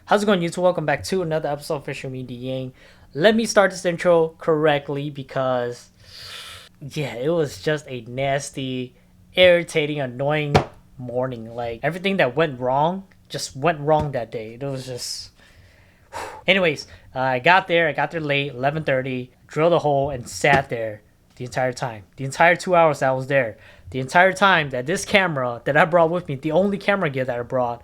How's it going, YouTube? Welcome back to another episode of Fish with me, DYang. Let me start this intro correctly because, yeah, it was just a nasty, irritating, annoying morning. Like, everything that went wrong just went wrong that day. It was just... Anyways, I got there late, 11:30, drilled a hole, and sat there the entire time. The entire 2 hours that I was there. The entire time that this camera that I brought with me, the only camera gear that I brought,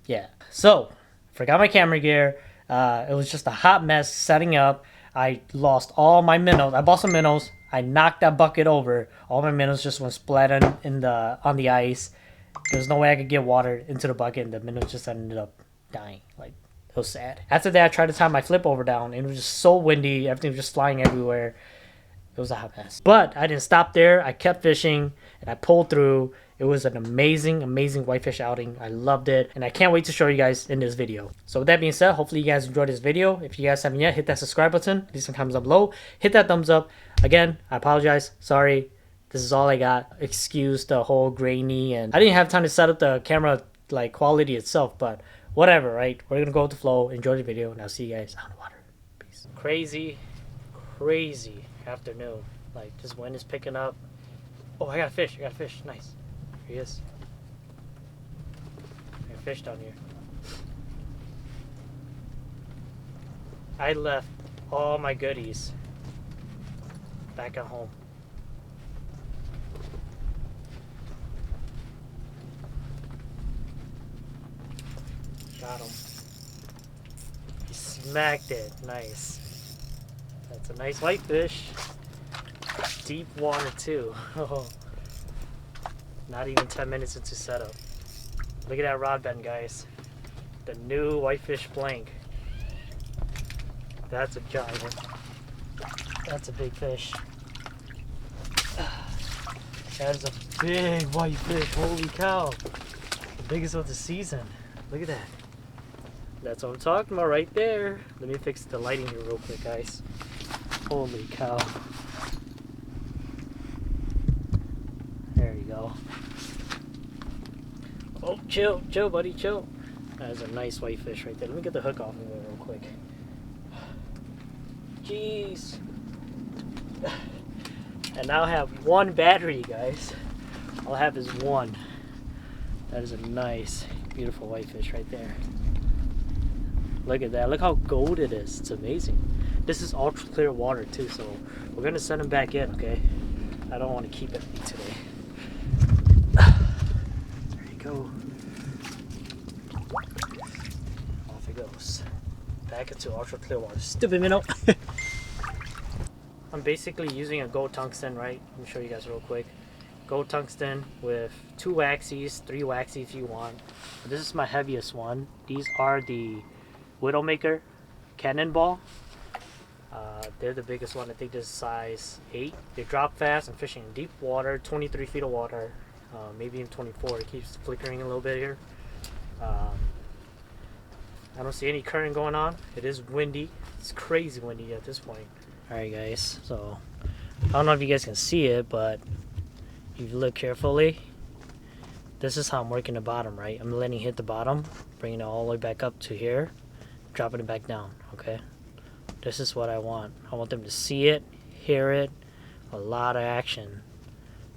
yeah, so forgot my camera gear. It was just a hot mess setting up. I lost all my minnows. I bought some minnows. I knocked that bucket over. All my minnows just went splattered on the ice. There was no way I could get water into the bucket, and the minnows just ended up dying. Like, it was sad. After that, I tried to tie my flip over down, and it was just so windy. Everything was just flying everywhere. It was a hot mess. But I didn't stop there. I kept fishing, and I pulled through. It was an amazing, amazing whitefish outing. I loved it, and I can't wait to show you guys in this video. So with that being said, hopefully you guys enjoyed this video. If you guys haven't yet, hit that subscribe button. Leave some comments down below. Hit that thumbs up. Again, I apologize. Sorry. This is all I got. Excuse the whole grainy, and I didn't have time to set up the camera like quality itself, but whatever, right? We're gonna go with the flow. Enjoy the video, and I'll see you guys on the water. Peace. Crazy afternoon. Like, this wind is picking up. Oh, I got a fish. Nice. Here he is. I got a fish down here. I left all my goodies back at home. Got him. He smacked it. Nice. That's a nice whitefish. Deep water too. Not even 10 minutes into setup. Look at that rod bend, guys. The new Whitefish blank. That's a giant. That's a big fish. That is a big whitefish. Holy cow. The biggest of the season. Look at that. That's what I'm talking about right there. Let me fix the lighting here real quick, guys. Holy cow. There you go. Oh, chill, buddy, chill. That is a nice whitefish right there. Let me get the hook off of it real quick. Jeez. And now I have one battery, guys. All I have is one. That is a nice, beautiful whitefish right there. Look at that. Look how gold it is. It's amazing. This is ultra clear water too, so we're gonna send him back in, okay? I don't want to keep it today. There you go. Off it goes. Back into ultra clear water. Stupid minnow. I'm basically using a gold tungsten, right? Let me show you guys real quick. Gold tungsten with 2 waxies, 3 waxies if you want. But this is my heaviest one. These are the Widowmaker Canon ball. They're the biggest one. I think this is size 8. They drop fast. I'm fishing in deep water, 23 feet of water, maybe even 24. It keeps flickering a little bit here. I don't see any current going on. It is windy. It's crazy windy at this point. Alright guys, so I don't know if you guys can see it, but if you look carefully, this is how I'm working the bottom, right? I'm letting it hit the bottom, bringing it all the way back up to here, dropping it back down, okay? This is what I want. I want them to see it, hear it, a lot of action.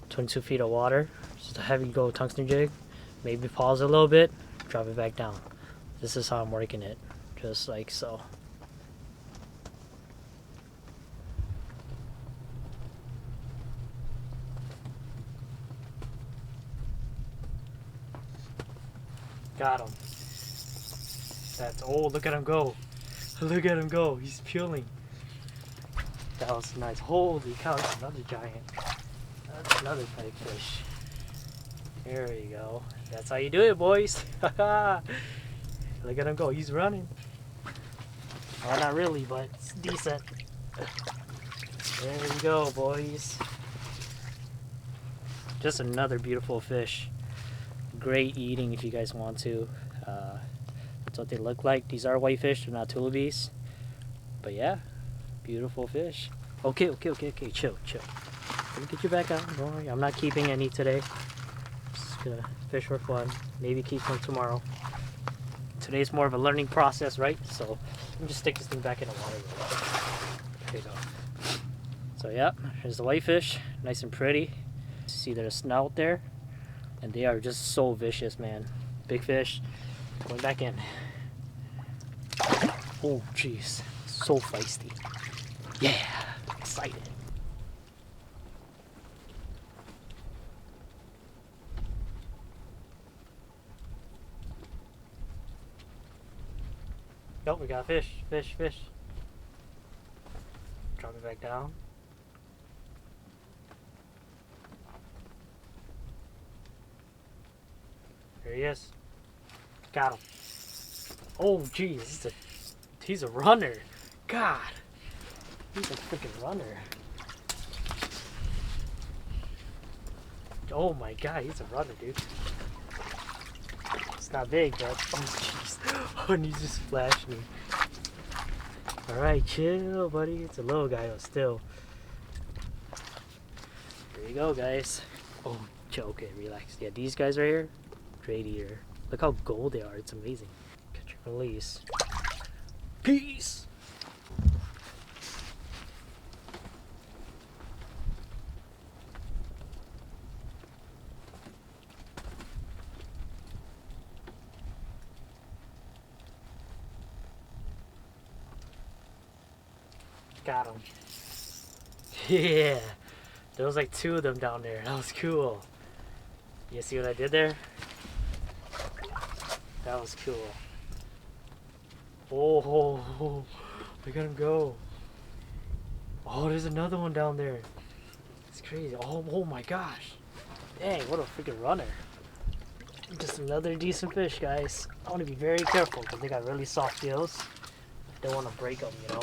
22 feet of water, just a heavy gold tungsten jig, maybe pause a little bit, drop it back down. This is how I'm working it, just like so. Got him. That's, oh, look at him go. Look at him go. He's peeling. That was nice. Holy cow, that's another giant. That's another big fish. There you go. That's how you do it, boys. Look at him go. He's running. Well, not really, but it's decent. There you go, boys. Just another beautiful fish. Great eating if you guys want to. That's what they look like. These are whitefish, they're not tullibees. But yeah, beautiful fish. Okay, chill. Let me get you back out. Don't worry, I'm not keeping any today. Just gonna fish for fun. Maybe keep some tomorrow. today's more of a learning process, right? So let me just stick this thing back in the water. There you go. So yeah, here's the whitefish, nice and pretty. See their snout there, and they are just so vicious, man. Big fish, going back in. Oh jeez, so feisty. Yeah, excited. Nope, we got fish, fish, fish. Drop it back down. There he is. Got him. Oh, jeez, he's a runner. God, he's a freaking runner. Oh my God, he's a runner, dude. It's not big, but oh jeez, oh, and he just flashed me. All right, chill, buddy. It's a little guy, but still. There you go, guys. Oh, chill. Okay, relax. Yeah, these guys right here, great eater. Look how gold they are. It's amazing. Catch and release. Peace. Got him. Yeah, there was like 2 of them down there. That was cool. You see what I did there? That was cool. Oh, look at him go. Oh, there's another one down there. It's crazy. Oh my gosh. Dang, what a freaking runner. Just another decent fish, guys. I want to be very careful because they got really soft gills. Don't want to break them, you know.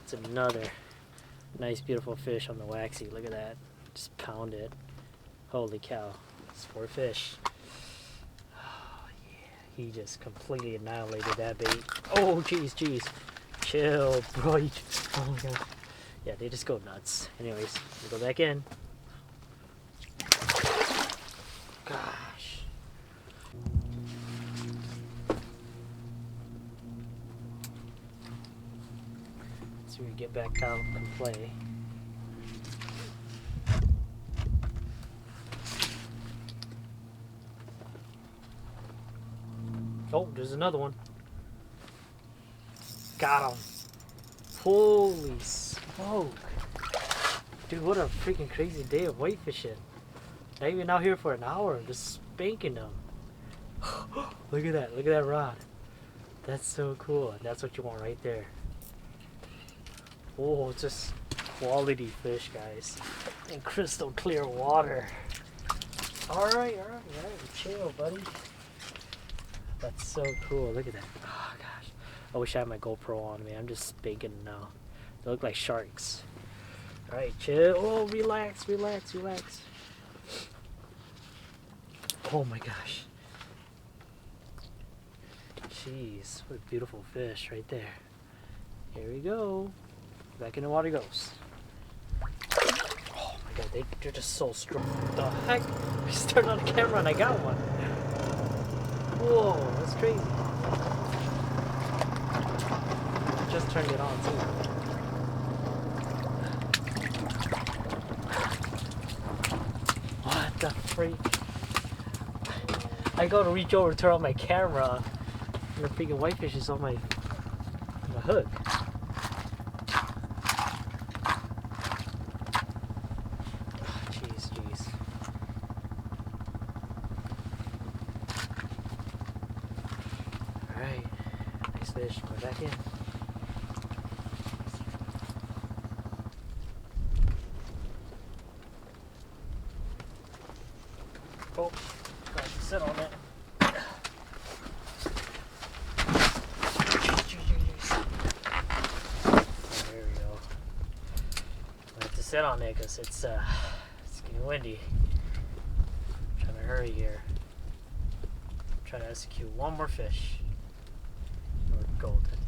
It's another nice, beautiful fish on the waxy. Look at that. Just pound it. Holy cow. It's 4 fish. Oh, yeah. He just completely annihilated that bait. Oh, jeez, jeez. Chill, bro. Oh, my God. Yeah, they just go nuts. Anyways, we go back in. Gosh. So we get back out and play. Oh, there's another one. Got him. Holy smoke. Dude, what a freaking crazy day of whitefishing. Not even out here for an hour, I'm just spanking them. Look at that rod. That's so cool. That's what you want right there. Oh, just quality fish, guys. And crystal clear water. Alright, chill, buddy. That's so cool. Look at that. Oh gosh. I wish I had my GoPro on me. I'm just spanking them now. They look like sharks. Alright, chill. Oh, relax, relax, relax. Oh my gosh. Jeez, what a beautiful fish right there. Here we go. Back in the water goes. Oh my God, they're just so strong. What the heck? I started on the camera and I got one. Whoa, that's crazy. Just turned it on too. What the freak? I go to reach over to turn on my camera and the freaking whitefish is on my hook. Jeez, jeez. Alright, nice fish, go back in. Oh, got to sit on it. There we go. I have to sit on it because it's getting windy. I'm trying to hurry here. Try to execute one more fish. Or golden.